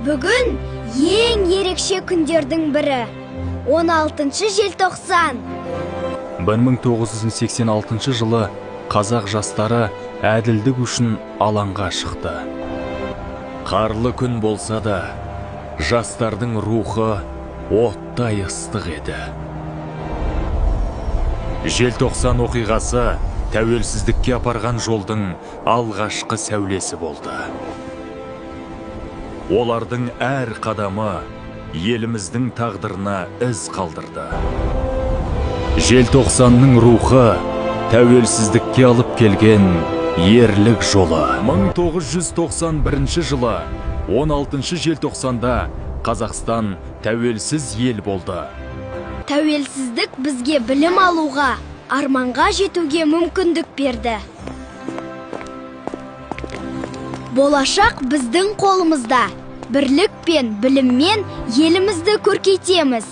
Бүгін ең ерекше күндердің бірі. 16 желтоқсан. 1986 жылы қазақ жастары әділдік үшін алаңға шықты. Қарлы күн болса да, жастардың рухы оттай ыстық еді. Желтоқсан оқиғасы тәуелсіздікке апарған жолдың алғашқы сәулесі болды. Олардың әр қадамы еліміздің тағдырына із қалдырды. Желтоқсанның рухы тәуелсіздікке алып келген ерлік жолы. 1991 жылы 16 желтоқсанда Қазақстан тәуелсіз ел болды. Тәуелсіздік бізге білім алуға, арманға жетуге мүмкіндік берді. Болашақ біздің қолымызда. Бірлік пен біліммен елімізді көркейтеміз.